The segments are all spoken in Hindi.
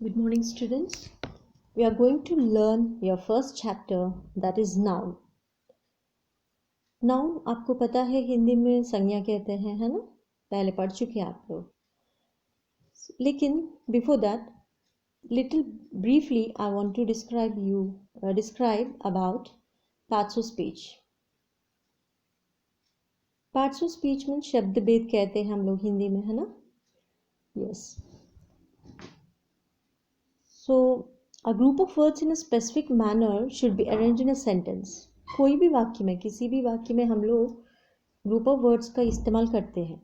Good morning, students. We are going to learn your first chapter, that is noun. Noun आपको पता है हिंदी में संज्ञा कहते हैं, है ना? पहले पढ़ चुके हैं आप लोग. लेकिन before that, little briefly, I want to describe about parts of speech. Parts of speech में शब्द भेद कहते हैं हम लोग हिंदी में, है ना? Yes. So, a group of words in a specific manner should be arranged in a sentence. कोई भी वाक्य में, किसी भी वाक्य में हम लोग ग्रुप ऑफ वर्ड्स का इस्तेमाल करते हैं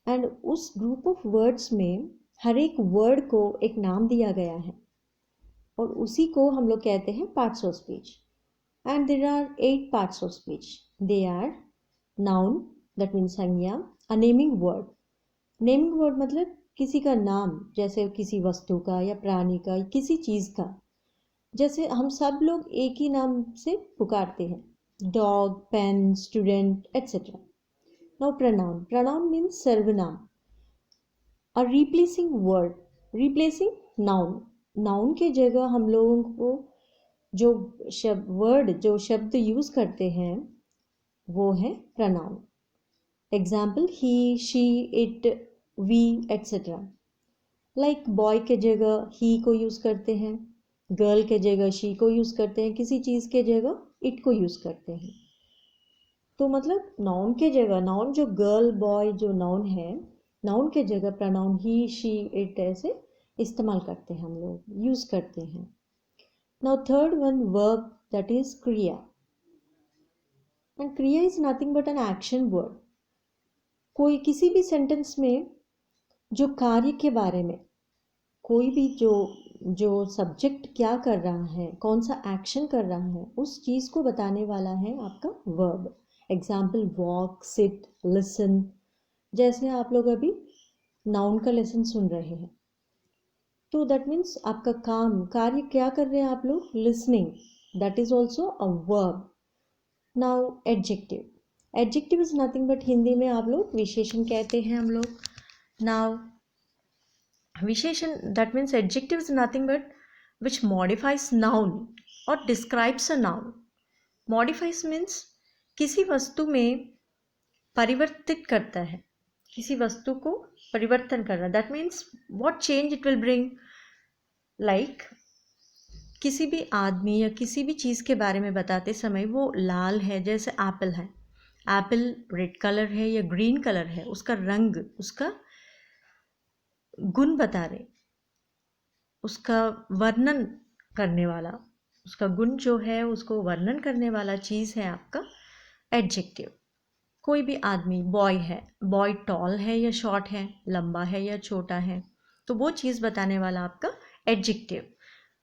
एंड उस ग्रुप ऑफ वर्ड्स में हर एक वर्ड को एक नाम दिया गया है और उसी को हम लोग कहते हैं parts of speech. And there are 8 parts of speech. They are noun, that means संज्ञा. A naming word. Naming word मतलब किसी का नाम, जैसे किसी वस्तु का या प्राणी का, किसी चीज़ का. जैसे हम सब लोग एक ही नाम से पुकारते हैं, dog, pen, student, etcetera. Now pronoun. Pronoun means सर्वनाम. A replacing word. Replacing noun. Noun के जगह हम लोगों को जो शब्द यूज करते हैं वो है pronoun. Example he, she, it, we, etcetera. Like boy के जगह ही को यूज करते हैं, गर्ल के जगह शी को यूज़ करते हैं, किसी चीज़ के जगह इट को यूज़ करते हैं. तो मतलब नाउन के जगह, नाउन जो गर्ल, बॉय जो नाउन है, नाउन के जगह प्रनाउन ही, शी, इट ऐसे इस्तेमाल करते हैं, हम लोग यूज़ करते हैं. Now third one, verb, that is क्रिया. एंड क्रिया is nothing but an action word. कोई किसी भी सेंटेंस में जो कार्य के बारे में, कोई भी जो सब्जेक्ट क्या कर रहा है, कौन सा एक्शन कर रहा है, उस चीज़ को बताने वाला है आपका verb. Example walk, sit, listen. जैसे आप लोग अभी नाउन का लेसन सुन रहे हैं, तो दैट मीन्स आपका कार्य क्या कर रहे हैं आप लोग? Listening. That is also a verb. Now adjective. Adjective is nothing but Hindi में आप लोग विशेषण कहते हैं हम लोग. नाउ विशेषण, that means adjective is nothing but which modifies noun or describes a noun. Modifies means किसी वस्तु में परिवर्तित करता है, किसी वस्तु को परिवर्तन करना. that means what change it will bring. like किसी भी आदमी या किसी भी चीज़ के बारे में बताते समय वो लाल है, जैसे एप्पल है, एप्पल रेड कलर है या ग्रीन कलर है, उसका रंग, उसका गुण बता रहे, उसका वर्णन करने वाला, उसका गुण जो है उसको वर्णन करने वाला चीज़ है आपका एडजेक्टिव. कोई भी आदमी, बॉय है, बॉय टॉल है या शॉर्ट है, लंबा है या छोटा है, तो वो चीज़ बताने वाला आपका adjective.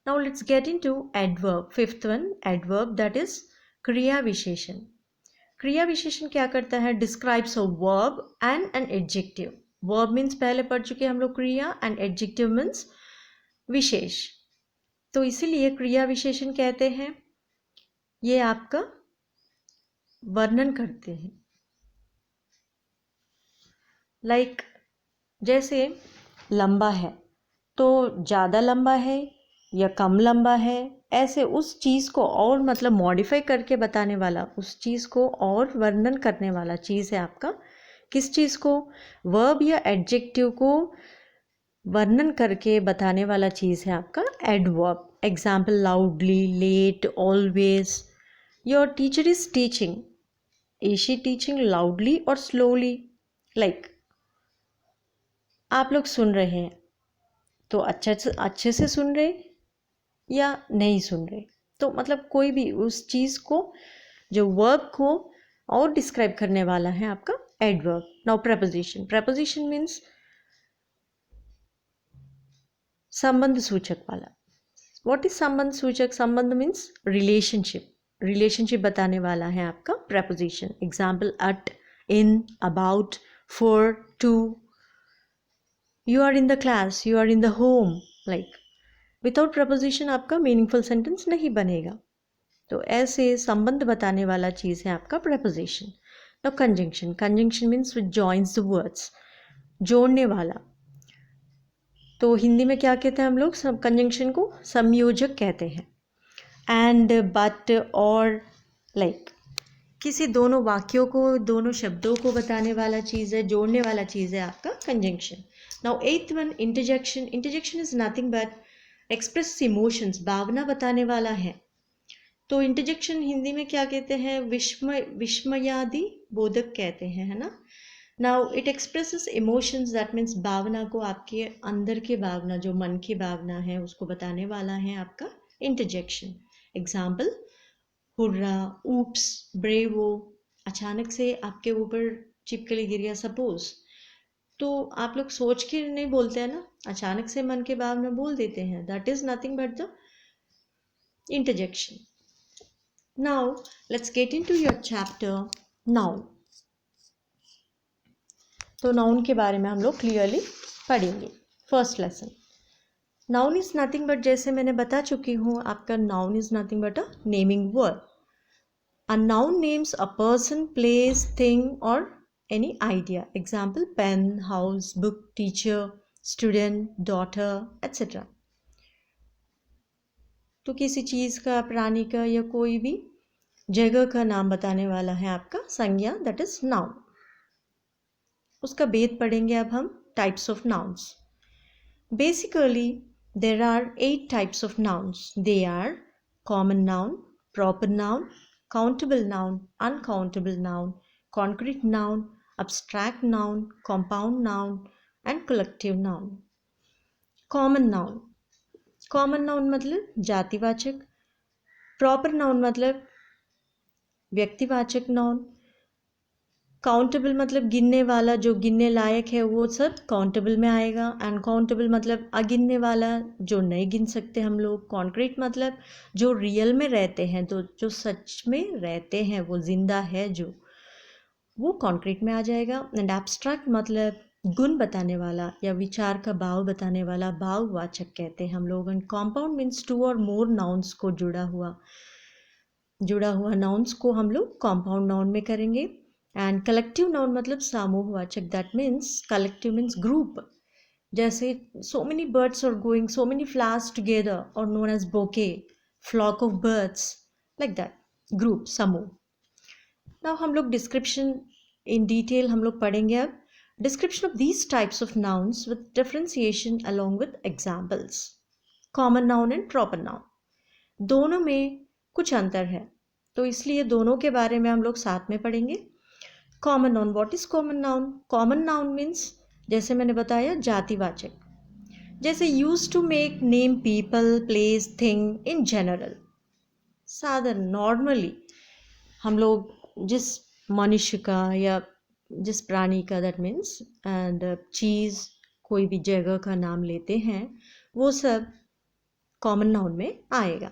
Now let's get into adverb. Fifth one, adverb, that is क्रिया विशेषण. क्रिया विशेषण क्या करता है? Describes a verb and an adjective. Verb means पहले पढ़ चुके हम लोग क्रिया, एंड एडजेक्टिव मीन्स विशेष. तो इसीलिए क्रिया विशेषण कहते हैं, ये आपका वर्णन करते हैं. लाइक जैसे लंबा है तो ज़्यादा लंबा है या कम लंबा है, ऐसे उस चीज़ को और मतलब मॉडिफाई करके बताने वाला, उस चीज़ को और वर्णन करने वाला चीज़ है आपका, किस चीज़ को? वर्ब या एडजेक्टिव को वर्णन करके बताने वाला चीज़ है आपका adverb. Example loudly, late, always. Your teacher is teaching. Is she teaching loudly और स्लोली? लाइक आप लोग सुन रहे हैं तो अच्छे से सुन रहे या नहीं सुन रहे. तो मतलब कोई भी उस चीज़ को, जो वर्ब को और डिस्क्राइब करने वाला है आपका adverb. Now preposition. Preposition means संबंध सूचक वाला. व्हाट इज संबंध सूचक? संबंध मीन्स रिलेशनशिप. रिलेशनशिप बताने वाला है आपका preposition. Example at, in, about, for, to. You are in the class, you are in the home. Like without preposition आपका मीनिंगफुल सेंटेंस नहीं बनेगा. तो ऐसे संबंध बताने वाला चीज़ है आपका preposition. Now conjunction. Conjunction means which joins the words. जोड़ने वाला. तो हिंदी में क्या कहते हैं हम लोग, सब कंजंक्शन को संयोजक कहते हैं। एंड, बट, और, लाइक किसी दोनों वाक्यों को, दोनों शब्दों को बताने वाला चीज़ है, जोड़ने वाला चीज़ है आपका conjunction. Now eighth one, interjection. Interjection is nothing but express emotions, भावना बताने वाला है। तो इंटरजेक्शन हिंदी में क्या कहते हैं, विस्मयादि बोधक कहते हैं, है ना। Now it expresses emotions, that means भावना को, आपके अंदर की भावना, जो मन की भावना है उसको बताने वाला है आपका interjection. Example, hurrah, oops, bravo. अचानक से आपके ऊपर छिपकली गिर गया सपोज, तो आप लोग सोच के नहीं बोलते हैं ना, अचानक से मन के भाव में बोल देते हैं, that is nothing but the interjection. Now let's get into your chapter noun. तो नाउन के बारे में हम लोग क्लियरली पढ़ेंगे। First lesson, noun is nothing but, जैसे मैंने बता चुकी हूँ, आपका noun is nothing but a naming word. A noun names a person, place, thing or any idea. Example, pen, house, book, teacher, student, daughter, etc. तो किसी चीज़ का, प्राणी का या कोई भी जगह का नाम बताने वाला है आपका संज्ञा, दैट इज नाउन। उसका भेद पढ़ेंगे अब हम, types of nouns. Basically there are 8 types of nouns. They are common noun, proper noun, countable noun, uncountable noun, concrete noun, abstract noun, compound noun and collective noun. Common noun, common noun मतलब जातिवाचक, proper noun मतलब व्यक्तिवाचक noun, काउंटेबल मतलब गिनने वाला, जो गिनने लायक है वो सब काउंटेबल में आएगा। अनकाउंटेबल मतलब अगिनने वाला, जो नहीं गिन सकते हम लोग। कॉन्क्रीट मतलब जो रियल में रहते हैं, तो जो सच में रहते हैं, वो जिंदा है जो, वो कॉन्क्रीट में आ जाएगा। एंड एब्स्ट्रैक्ट मतलब गुण बताने वाला या विचार का भाव बताने वाला, भाववाचक कहते हैं हम लोग। एंड कॉम्पाउंड मीन्स 2 और मोर नाउन्स को जुड़ा हुआ नाउन्स को हम लोग कॉम्पाउंड नाउन में करेंगे। एंड कलेक्टिव नाउन मतलब समूहवाचक, that means collective means group. जैसे so many birds are going, so many flowers together और known as bouquet, flock of birds, like that, group, समूह। नाउ हम लोग डिस्क्रिप्शन इन डिटेल हम लोग पढ़ेंगे अब। Description of these types of nouns with differentiation along with examples. Common noun and proper noun, दोनों में कुछ अंतर है, तो इसलिए दोनों के बारे में हम लोग साथ में पढ़ेंगे। Common noun, what is common noun? Common noun means, जैसे मैंने बताया, जातिवाचक। जैसे use to make name people, place, thing in general. साधारण, नॉर्मली हम लोग जिस मनुष्य का या जिस प्राणी का, दैट मीन्स, एंड चीज़, कोई भी जगह का नाम लेते हैं, वो सब कॉमन नाउन में आएगा।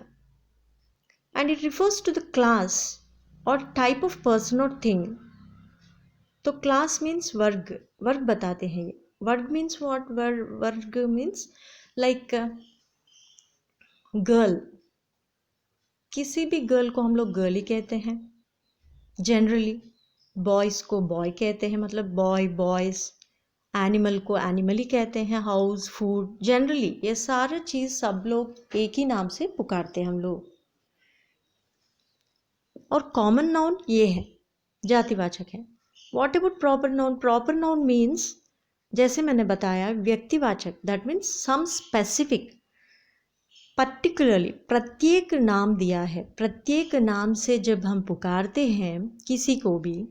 And it refers to the class और टाइप ऑफ पर्सन और थिंग। तो क्लास मीन्स वर्ग, वर्ग बताते हैं ये। वर्ग मीन्स व्हाट? वर्ग मीन्स लाइक गर्ल, किसी भी गर्ल को हम लोग गर्ल ही कहते हैं जनरली। बॉयज़ को बॉय कहते हैं, मतलब बॉय, बॉयज़। एनिमल को एनिमल ही कहते हैं। हाउस, फूड, जनरली ये सारा चीज़ सब लोग एक ही नाम से पुकारते हैं हम लोग। और कॉमन नाउन ये है, जातिवाचक है। What about proper noun? Proper noun means, जैसे मैंने बताया, व्यक्तिवाचक, that means some specific, particularly, प्रत्येक नाम दिया है। प्रत्येक नाम से जब हम पुकारते हैं किसी को भी,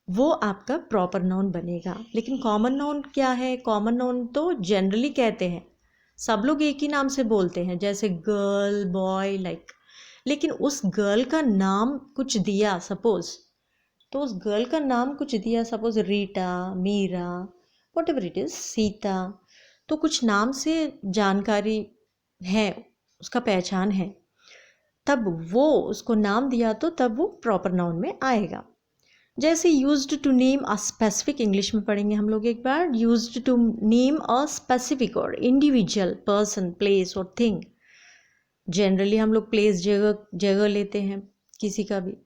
वो आपका प्रॉपर नाउन बनेगा। लेकिन कॉमन नाउन क्या है? कॉमन नाउन तो जनरली कहते हैं, सब लोग एक ही नाम से बोलते हैं, जैसे गर्ल, बॉय, लाइक। लेकिन उस गर्ल का नाम कुछ दिया सपोज, तो उस गर्ल का नाम कुछ दिया, suppose Rita, Meera, whatever it is, Sita, तो कुछ नाम से जानकारी है, उसका पहचान है, तब वो उसको नाम दिया, तो तब वो प्रॉपर नाउन में आएगा। जैसे used to name a specific, English में पढ़ेंगे हम लोग एक बार। Used to name a specific और इंडिविजुअल पर्सन, प्लेस और थिंग। जनरली हम लोग प्लेस, जगह लेते हैं, किसी का भी,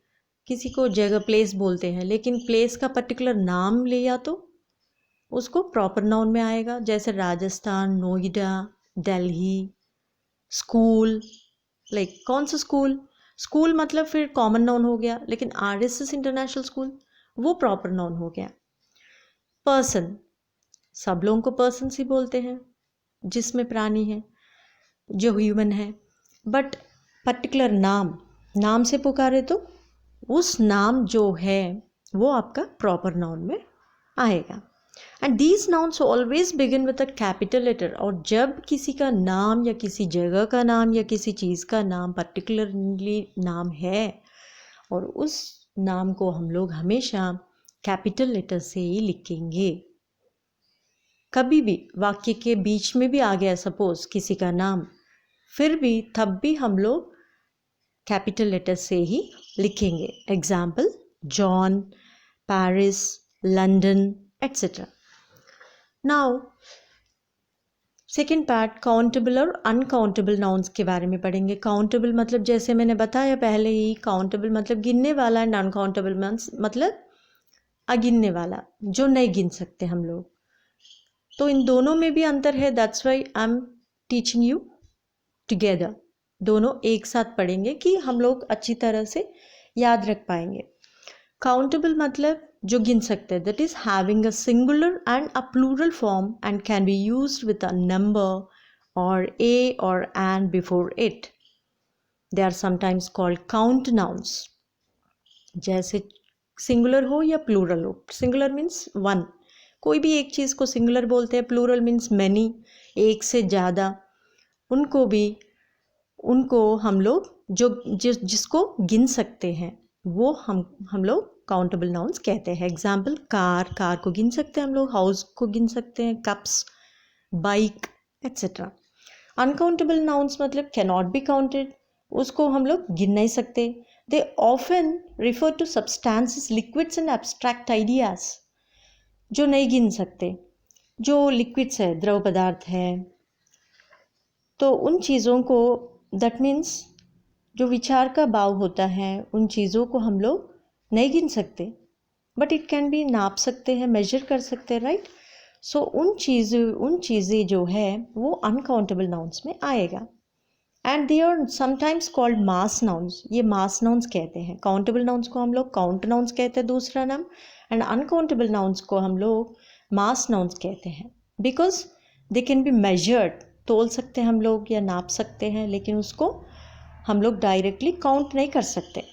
किसी को जगह प्लेस बोलते हैं, लेकिन प्लेस का पर्टिकुलर नाम लिया तो उसको प्रॉपर नाउन में आएगा, जैसे राजस्थान, नोएडा, दिल्ली, स्कूल। लाइक कौन सा स्कूल? स्कूल मतलब फिर कॉमन नाउन हो गया, लेकिन आरएसएस इंटरनेशनल स्कूल वो प्रॉपर नाउन हो गया। पर्सन, सब लोगों को पर्सन ही बोलते हैं जिसमें प्राणी है, जो ह्यूमन है। बट पर्टिकुलर नाम, नाम से पुकारे तो उस नाम जो है वो आपका प्रॉपर नाउन में आएगा। And these nouns always begin with a capital letter. और जब किसी का नाम या किसी जगह का नाम या किसी चीज़ का नाम पर्टिकुलरली नाम है, और उस नाम को हम लोग हमेशा कैपिटल लेटर से ही लिखेंगे। कभी भी वाक्य के बीच में भी आ गया सपोज किसी का नाम, फिर भी तब भी हम लोग कैपिटल लेटर से ही लिखेंगे। Example John, Paris, London etcetera. Now second part, countable और अनकाउंटेबल नाउन्स के बारे में पढ़ेंगे। काउंटेबल मतलब जैसे मैंने बताया पहले ही, काउंटेबल मतलब गिनने वाला, एंड अनकाउंटेबल मतलब अगिनने वाला, जो नहीं गिन सकते हम लोग। तो इन दोनों में भी अंतर है, that's why I am teaching you together. दोनों एक साथ पढ़ेंगे कि हम लोग अच्छी तरह से याद रख पाएंगे। काउंटेबल मतलब जो गिन सकते हैं, that is having a singular and a plural form and can be used with a number और ए और an before it. They are sometimes called count nouns. जैसे सिंगुलर हो या प्लूरल हो। सिंगुलर मीन्स वन, कोई भी एक चीज़ को सिंगुलर बोलते हैं। प्लूरल मीन्स मैनी, एक से ज़्यादा। उनको हम लोग जिसको गिन सकते हैं वो हम लोग काउंटेबल नाउन्स कहते हैं। एग्जाम्पल कार को गिन सकते हैं हम लोग, हाउस को गिन सकते हैं, cups, bike etcetera. Uncountable nouns मतलब कैन नॉट बी काउंटेड, उसको हम लोग गिन नहीं सकते। They often refer to substances, liquids and abstract ideas, जो नहीं गिन सकते। जो लिक्विड्स है, द्रव पदार्थ है, तो उन चीज़ों को, दैट मीन्स जो विचार का भाव होता है, उन चीज़ों को हम लोग नहीं गिन सकते, बट इट कैन बी नाप सकते हैं, मेजर कर सकते हैं, राइट। सो उन चीज़ें जो है वो अनकाउंटेबल नाउन्स में आएगा। And they are sometimes called mass nouns, ये मास नाउन्स कहते हैं। काउंटेबल नाउन्स को हम लोग काउंट नाउन्स कहते हैं दूसरा नाम, एंड अनकाउंटेबल नाउन्स को हम लोग मास नाउन्स कहते हैं। Because they can be measured, तोल सकते हैं हम लोग या नाप सकते हैं, लेकिन उसको हम लोग डायरेक्टली काउंट नहीं कर सकते।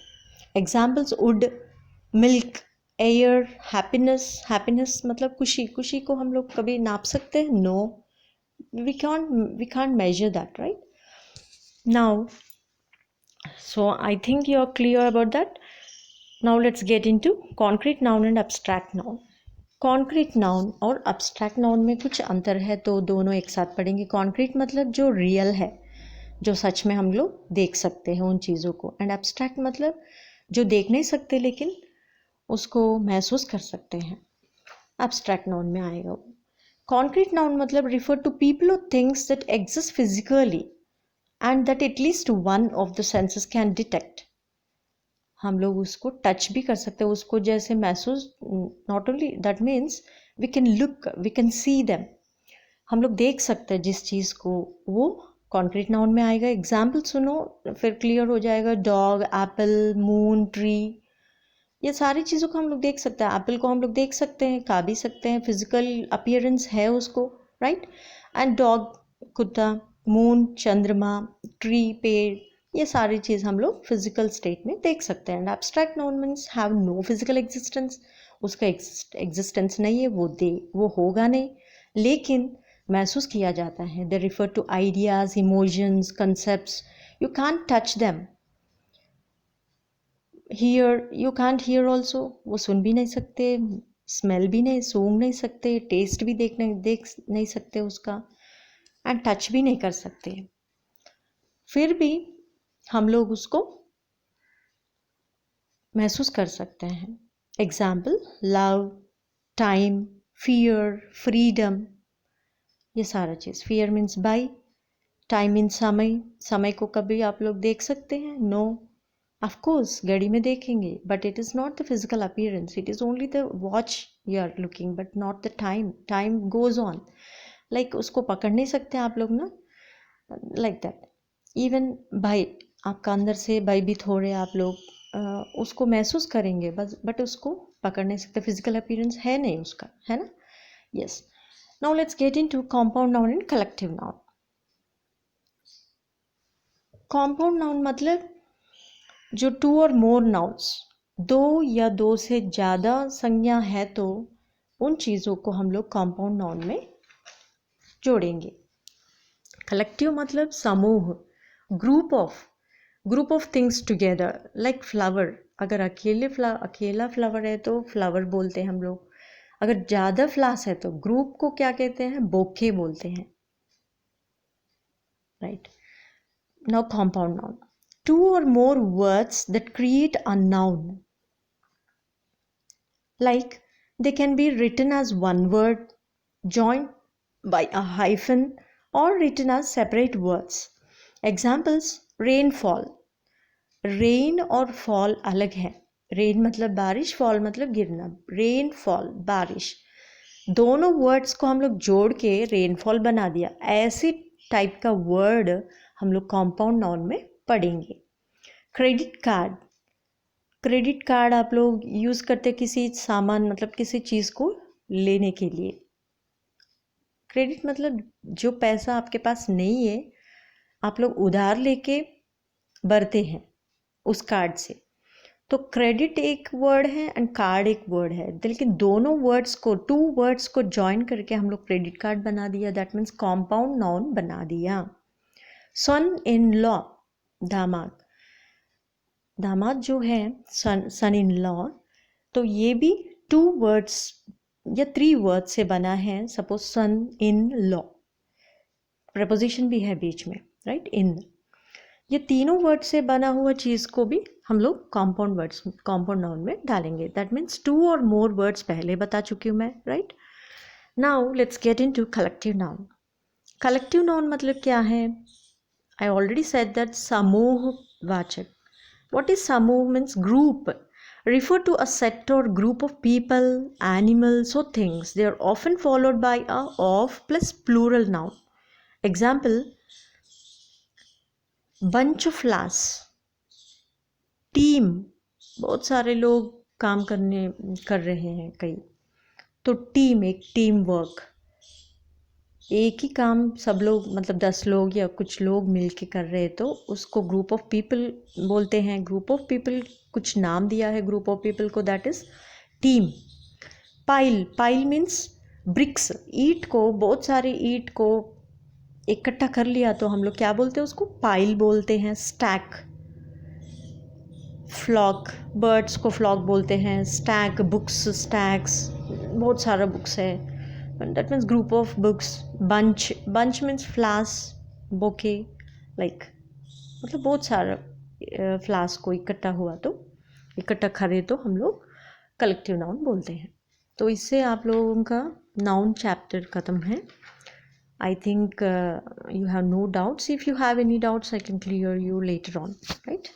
Examples would, milk, air, happiness. Happiness मतलब खुशी, खुशी को हम लोग कभी नाप सकते हैं? No, we can't measure that, right? Now, so I think you are clear about that. Now let's get into concrete noun and abstract noun. Concrete noun और अब्स्ट्रैक्ट नाउन में कुछ अंतर है, तो दोनों एक साथ पढ़ेंगे। कॉन्क्रीट मतलब जो रियल है, जो सच में हम लोग देख सकते हैं उन चीज़ों को, एंड एब्स्ट्रैक्ट मतलब जो देख नहीं सकते लेकिन उसको महसूस कर सकते हैं, एब्स्ट्रैक्ट नाउन में आएगा वो। कॉन्क्रीट नाउन मतलब रिफर टू पीपल और things that exist physically and that at least one of the senses can detect. हम लोग उसको टच भी कर सकते हैं, उसको जैसे महसूस, not only that means we can look, we can see them, हम लोग देख सकते हैं जिस चीज़ को, वो कॉन्क्रीट नाउन में आएगा। एग्जाम्पल सुनो फिर क्लियर हो जाएगा। डॉग, एप्पल, मून, ट्री, ये सारी चीज़ों को हम लोग देख सकते हैं। एप्पल को हम लोग देख सकते हैं, खा भी सकते हैं, फिजिकल अपीयरेंस है उसको, राइट। एंड डॉग कुत्ता, मून चंद्रमा, ट्री पेड़, ये सारी चीज़ हम लोग फिजिकल स्टेट में देख सकते हैं। And abstract noun means have no physical existence, उसका एग्जिस्टेंस नहीं है, वो होगा नहीं, लेकिन महसूस किया जाता है। They refer to ideas, emotions, concepts, you can't touch them. Hear, you can't hear also, वो सुन भी नहीं सकते, स्मेल भी नहीं, सूंघ नहीं सकते, टेस्ट भी देख नहीं सकते उसका, एंड टच भी नहीं कर सकते, फिर भी हम लोग उसको महसूस कर सकते हैं। Example love, time, fear, freedom, ये सारा चीज़। फियर मीन्स बाई, टाइम मीन्स समय, समय को कभी आप लोग देख सकते हैं? नो, ऑफ कोर्स घड़ी में देखेंगे, but it is not the physical appearance, it is only the watch you are looking, but not the time. Time goes on. Like उसको पकड़ नहीं सकते आप लोग ना, लाइक दैट. इवन भाई, आपका अंदर से भयभीत हो रहे आप लोग, उसको महसूस करेंगे बस, बट उसको पकड़ नहीं सकते. फिजिकल अपीयरेंस है नहीं उसका, है ना. Yes. Now let's get into compound noun and collective noun. Compound noun मतलब जो टू और मोर नाउन्स, दो या दो से ज़्यादा संज्ञा है तो उन चीज़ों को हम लोग कंपाउंड नाउन में जोड़ेंगे. कलेक्टिव मतलब समूह, group of things together, like flower. अगर अकेला फ्लावर है तो फ्लावर बोलते हैं हम लोग. अगर ज़्यादा फ्लावर्स है तो ग्रुप को क्या कहते हैं, बोके बोलते हैं. Right. Now compound noun, two or more words that create a noun. Like they can be written as one word, joined by a hyphen, or written as separate words. Examples: rainfall. Rain और fall अलग है. Rain मतलब बारिश, fall मतलब गिरना. Rainfall बारिश, दोनों वर्ड्स को हम लोग जोड़ के रेनफॉल बना दिया. ऐसे टाइप का वर्ड हम लोग कंपाउंड नाउन में पढ़ेंगे. Credit card. क्रेडिट कार्ड आप लोग यूज़ करते किसी सामान, मतलब किसी चीज़ को लेने के लिए. क्रेडिट मतलब जो पैसा आपके पास नहीं है, आप लोग उधार लेके भरते हैं उस कार्ड से. तो क्रेडिट एक वर्ड है एंड कार्ड एक वर्ड है, लेकिन दोनों वर्ड्स को, टू वर्ड्स को जॉइन करके हम लोग क्रेडिट कार्ड बना दिया. दैट मीन्स कंपाउंड नाउन बना दिया. सन इन लॉ, दामाद. दामाद जो है सन इन लॉ, तो ये भी टू वर्ड्स या थ्री वर्ड्स से बना है. Suppose son in law, preposition भी है बीच में, राइट, इन. ये तीनों वर्ड से बना हुआ चीज़ को भी हम लोग कंपाउंड नाउन में डालेंगे. दैट मीन्स टू और मोर वर्ड्स पहले बता चुकी हूँ मैं, right. Now let's get into collective noun. Collective noun मतलब क्या है? आई ऑलरेडी सेड दैट समूहवाचक. What is samuh means group. Refer to a set or group of people, animals or things. They are often followed by a of plus plural noun. Example: bunch of flowers. Team, बहुत सारे लोग काम कर रहे हैं कई, तो टीम, एक टीम वर्क. एक ही काम सब लोग, मतलब 10 लोग या कुछ लोग मिलके कर रहे हैं तो उसको ग्रुप ऑफ पीपल बोलते हैं. ग्रुप ऑफ पीपल, कुछ नाम दिया है ग्रुप ऑफ पीपल को, that is team. Pile means bricks. ईंट को, बहुत सारे ईंट को इकट्ठा कर लिया तो हम लोग क्या बोलते हैं, उसको पाइल बोलते हैं. स्टैक. फ्लॉक, बर्ड्स को फ्लॉक बोलते हैं. स्टैक, बुक्स, स्टैक्स, बहुत सारा बुक्स है, that means group of books. bunch means flowers, bouquet, like मतलब बहुत सारा फ्लावर्स को इकट्ठा हुआ तो, इकट्ठा करे तो हम लोग कलेक्टिव नाउन बोलते हैं. तो इससे आप लोगों का नाउन चैप्टर ख़त्म है. I think you have no doubts. If you have any doubts I can clear you later on, right.